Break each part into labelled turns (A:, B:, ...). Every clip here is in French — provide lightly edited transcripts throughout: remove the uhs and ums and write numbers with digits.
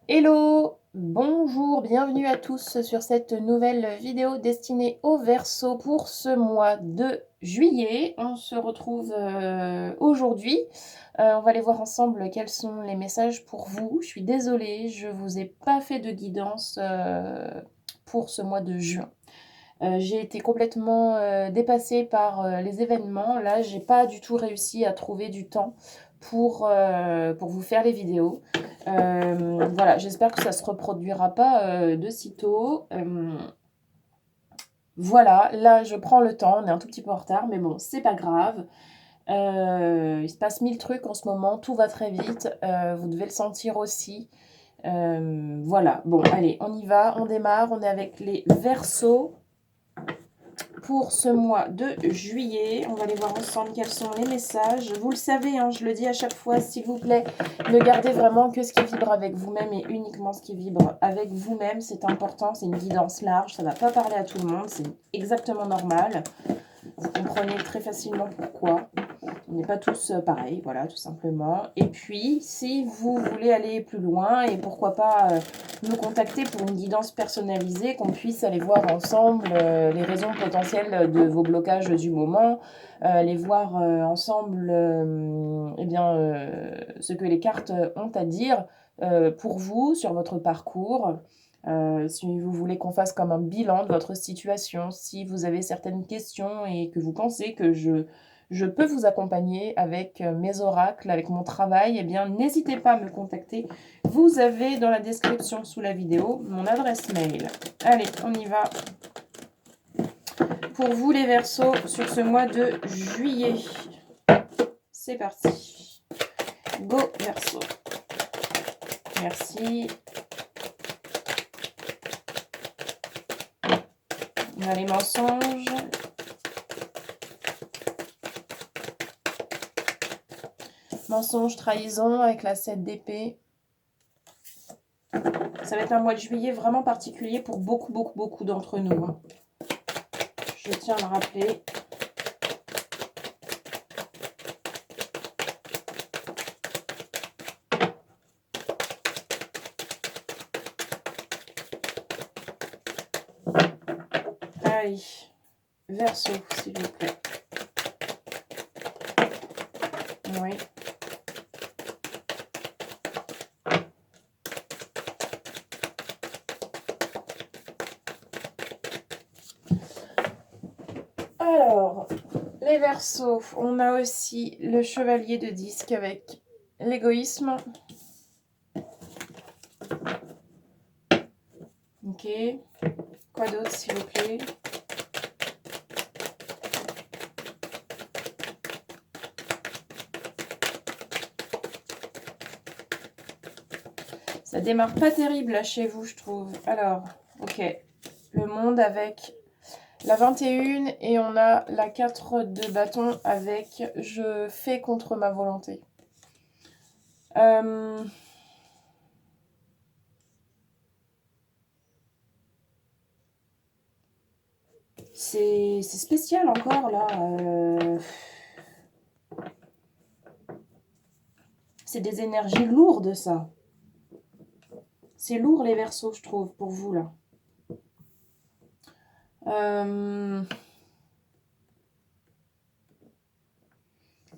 A: Hello, bonjour, bienvenue à tous sur cette nouvelle vidéo destinée aux Verseaux pour ce mois de juillet. On se retrouve aujourd'hui. On va aller voir ensemble quels sont les messages pour vous. Je suis désolée, je ne vous ai pas fait de guidance pour ce mois de juin. J'ai été complètement dépassée par les événements. Là, j'ai pas du tout réussi à trouver du temps pour vous faire les vidéos. Voilà, j'espère que ça se reproduira pas de sitôt. Voilà, là, je prends le temps. On est un tout petit peu en retard, mais bon, c'est pas grave. Il se passe mille trucs en ce moment. Tout va très vite. Vous devez le sentir aussi. Voilà, bon, allez, on y va. On démarre. On est avec les Verseaux. Pour ce mois de juillet, on va aller voir ensemble quels sont les messages. Vous le savez, hein, je le dis à chaque fois, s'il vous plaît, ne gardez vraiment que ce qui vibre avec vous-même et uniquement ce qui vibre avec vous-même. C'est important, c'est une guidance large, ça ne va pas parler à tout le monde, c'est exactement normal. Vous comprenez très facilement pourquoi. On n'est pas tous pareils, voilà, tout simplement. Et puis, si vous voulez aller plus loin et pourquoi pas nous contacter pour une guidance personnalisée, qu'on puisse aller voir ensemble les raisons potentielles de vos blocages du moment, les voir ensemble ce que les cartes ont à dire pour vous sur votre parcours. Si vous voulez qu'on fasse comme un bilan de votre situation, si vous avez certaines questions et que vous pensez que je peux vous accompagner avec mes oracles, avec mon travail, eh bien, n'hésitez pas à me contacter. Vous avez dans la description sous la vidéo mon adresse mail. Allez, on y va. Pour vous les Verseaux sur ce mois de juillet. C'est parti. Go Verseau. Merci. On a les mensonges. Mensonge, trahison avec la 7 d'épée. Ça va être un mois de juillet vraiment particulier pour beaucoup d'entre nous. Je tiens à le rappeler. Allez, Verseau, s'il vous plaît. Oui. Alors, les Verseaux, on a aussi le chevalier de disque avec l'égoïsme. Ok. Quoi d'autre, s'il vous plaît? Ça démarre pas terrible là chez vous, je trouve. Alors, ok. Le monde avec la 21 et on a la 4 de bâton avec je fais contre ma volonté. C'est spécial encore là. C'est des énergies lourdes ça. C'est lourd les Verseaux, je trouve, pour vous là.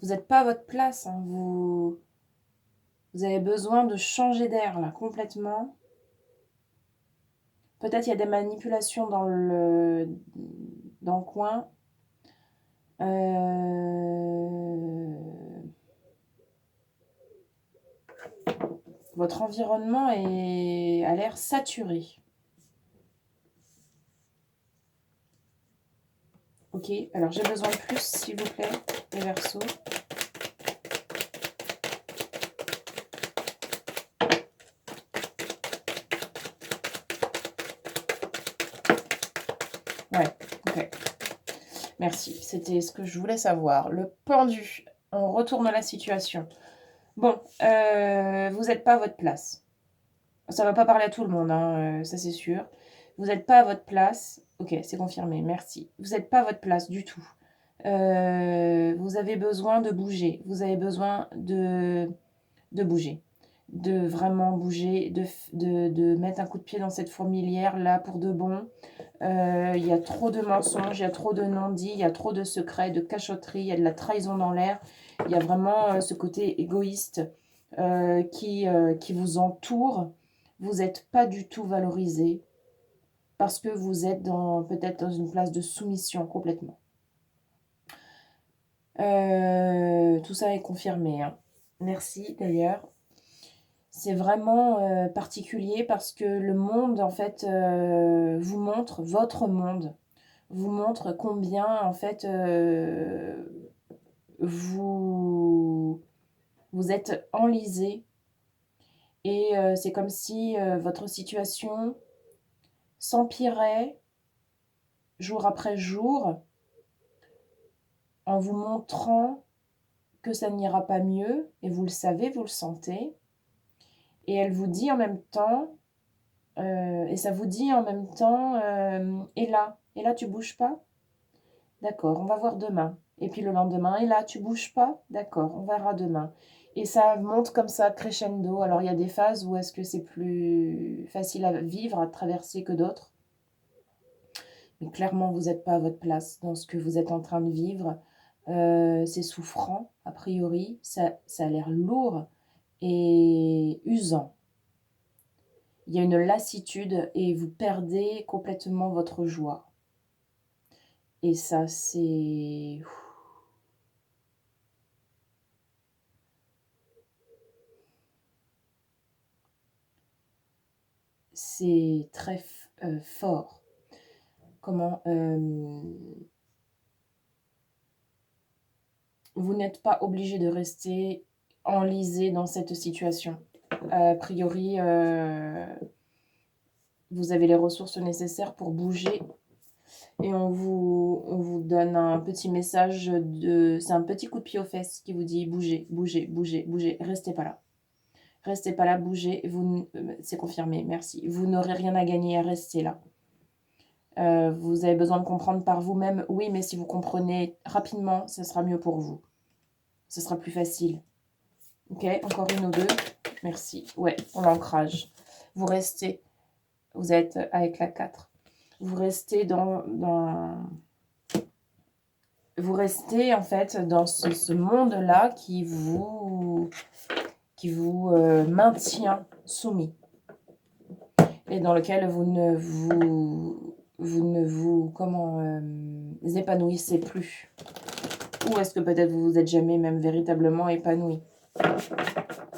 A: Vous n'êtes pas à votre place. Hein. Vous avez besoin de changer d'air là, complètement. Peut-être il y a des manipulations dans le coin. Votre environnement a l'air saturé. Ok, alors j'ai besoin de plus, s'il vous plaît, les Verseaux. Ouais, ok. Merci, c'était ce que je voulais savoir. Le pendu, on retourne la situation. Bon, vous n'êtes pas à votre place. Ça ne va pas parler à tout le monde, hein, ça c'est sûr. Vous n'êtes pas à votre place. Ok, c'est confirmé, merci. Vous n'êtes pas à votre place du tout. Vous avez besoin de bouger. Vous avez besoin de bouger. de vraiment bouger, de mettre un coup de pied dans cette fourmilière là pour de bon. Il y a trop de mensonges, il y a trop de non-dits, il y a trop de secrets, de cachotterie, il y a de la trahison dans l'air. Il y a vraiment ce côté égoïste qui vous entoure. Vous n'êtes pas du tout valorisé parce que vous êtes peut-être dans une place de soumission complètement. Tout ça est confirmé, hein. Merci d'ailleurs. C'est vraiment particulier parce que le monde, en fait, vous montre, votre monde, vous montre combien, en fait, vous êtes enlisé. Et c'est comme si votre situation s'empirait jour après jour en vous montrant que ça n'ira pas mieux, et vous le savez, vous le sentez. Et elle vous dit en même temps, et ça vous dit en même temps, et là, tu bouges pas? D'accord, on va voir demain. Et puis le lendemain, et là, tu bouges pas? D'accord, on verra demain. Et ça monte comme ça, crescendo. Alors il y a des phases où est-ce que c'est plus facile à vivre, à traverser que d'autres. Mais clairement, vous n'êtes pas à votre place dans ce que vous êtes en train de vivre. C'est souffrant, a priori. Ça a l'air lourd et usant. Il y a une lassitude et vous perdez complètement votre joie. Et ça, c'est très fort. Comment vous n'êtes pas obligé de rester enlisé dans cette situation. A priori, vous avez les ressources nécessaires pour bouger. Et on vous donne un petit message c'est un petit coup de pied aux fesses qui vous dit bougez, bougez, bougez, bougez, restez pas là. Restez pas là, bougez, c'est confirmé, merci. Vous n'aurez rien à gagner à rester là. Vous avez besoin de comprendre par vous-même, oui, mais si vous comprenez rapidement, ce sera mieux pour vous. Ce sera plus facile. Ok, encore une ou deux. Merci. Ouais, on l'ancrage. Vous restez, vous êtes avec la 4. Vous restez vous restez en fait dans ce monde-là qui vous maintient soumis et dans lequel vous ne vous épanouissez plus. Ou est-ce que peut-être vous vous êtes jamais même véritablement épanoui?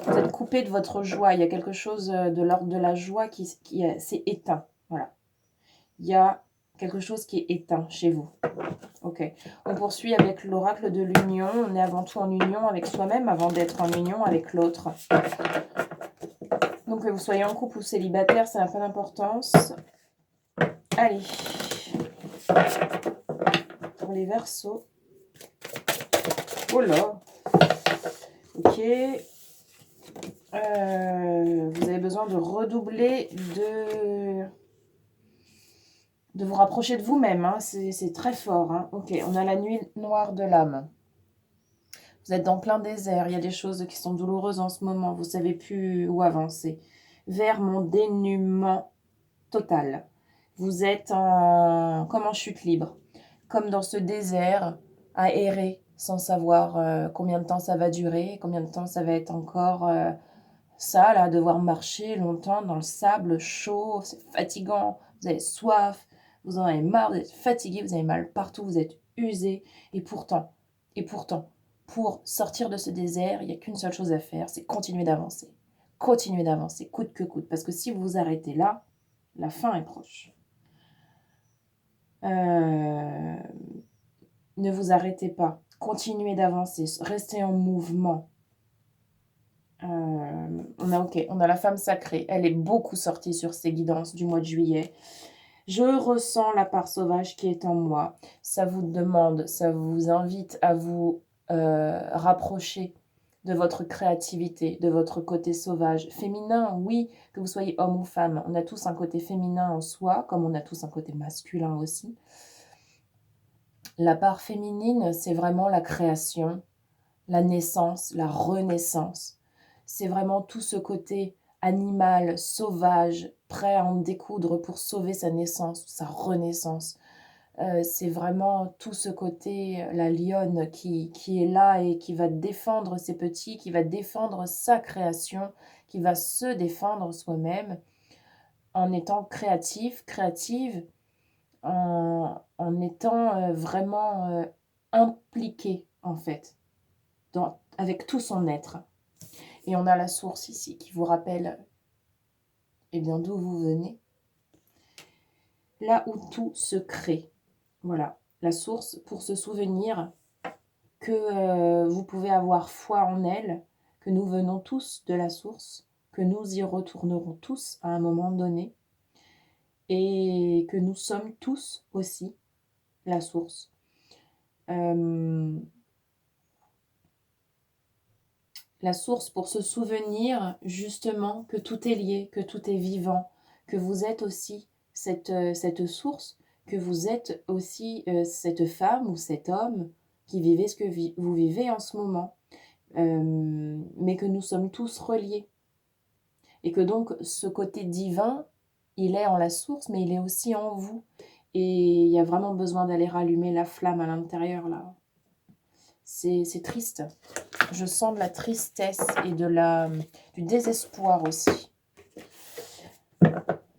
A: Vous êtes coupé de votre joie. Il y a quelque chose de l'ordre de la joie qui s'est éteint. Voilà. Il y a quelque chose qui est éteint chez vous. Ok. On poursuit avec l'oracle de l'union. On est avant tout en union avec soi-même avant d'être en union avec l'autre. Donc que vous soyez en couple ou célibataire, ça n'a pas d'importance. Allez. Pour les Verseaux. Oh là. Ok. Vous avez besoin de redoubler de vous rapprocher de vous-même. Hein. C'est très fort. Hein. Ok, on a la nuit noire de l'âme. Vous êtes dans plein désert. Il y a des choses qui sont douloureuses en ce moment. Vous ne savez plus où avancer. Vers mon dénuement total. Vous êtes comme en chute libre. Comme dans ce désert, à errer sans savoir combien de temps ça va durer, combien de temps ça va être encore ça, là, devoir marcher longtemps dans le sable chaud, c'est fatigant, vous avez soif, vous en avez marre, vous êtes fatigué, vous avez mal partout, vous êtes usé, et pourtant, pour sortir de ce désert, il n'y a qu'une seule chose à faire, c'est continuer d'avancer, coûte que coûte, parce que si vous vous arrêtez là, la fin est proche. Ne vous arrêtez pas, continuez d'avancer, restez en mouvement. On a la femme sacrée. Elle est beaucoup sortie sur ses guidances du mois de juillet. Je ressens la part sauvage qui est en moi. Ça vous demande, ça vous invite à vous rapprocher de votre créativité, de votre côté sauvage. Féminin, oui, que vous soyez homme ou femme. On a tous un côté féminin en soi, comme on a tous un côté masculin aussi. La part féminine, c'est vraiment la création, la naissance, la renaissance. c'est vraiment tout ce côté animal, sauvage, prêt à en découdre pour sauver sa naissance, sa renaissance. C'est vraiment tout ce côté, la lionne qui est là et qui va défendre ses petits, qui va défendre sa création, qui va se défendre soi-même en étant créatif, créative, en étant vraiment impliqué, en fait, avec tout son être. Et on a la source ici qui vous rappelle eh bien, d'où vous venez, là où tout se crée. Voilà, la source pour se souvenir que vous pouvez avoir foi en elle, que nous venons tous de la source, que nous y retournerons tous à un moment donné, et que nous sommes tous aussi la source. La source pour se souvenir justement que tout est lié, que tout est vivant, que vous êtes aussi cette source, que vous êtes aussi cette femme ou cet homme qui vivez ce que vous vivez en ce moment, mais que nous sommes tous reliés. Et que donc ce côté divin, il est en la source, mais il est aussi en vous. Et il y a vraiment besoin d'aller rallumer la flamme à l'intérieur, là. C'est triste. Je sens de la tristesse et du désespoir aussi.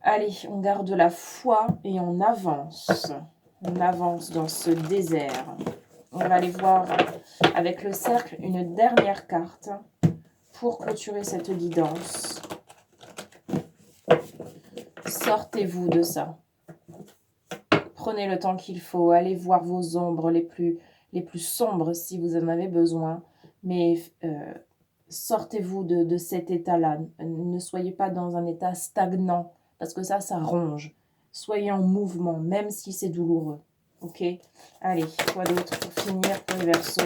A: Allez, on garde la foi et on avance. On avance dans ce désert. On va aller voir avec le cercle une dernière carte pour clôturer cette guidance. Sortez-vous de ça. Prenez le temps qu'il faut. Allez voir vos ombres les plus sombres si vous en avez besoin. Mais sortez-vous de cet état-là. Ne soyez pas dans un état stagnant, parce que ça ronge. Soyez en mouvement, même si c'est douloureux. Ok? Allez, quoi d'autre pour finir pour les Verseaux?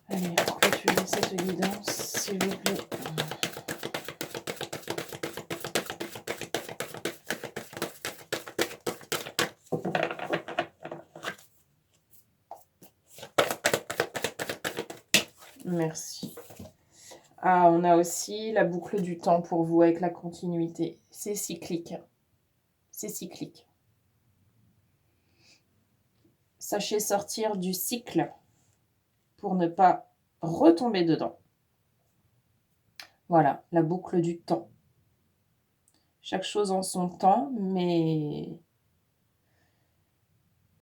A: Allez, pour clôturer cette guidance, s'il vous plaît. Merci. Ah, on a aussi la boucle du temps pour vous avec la continuité. C'est cyclique. C'est cyclique. Sachez sortir du cycle pour ne pas retomber dedans. Voilà, la boucle du temps. Chaque chose en son temps, mais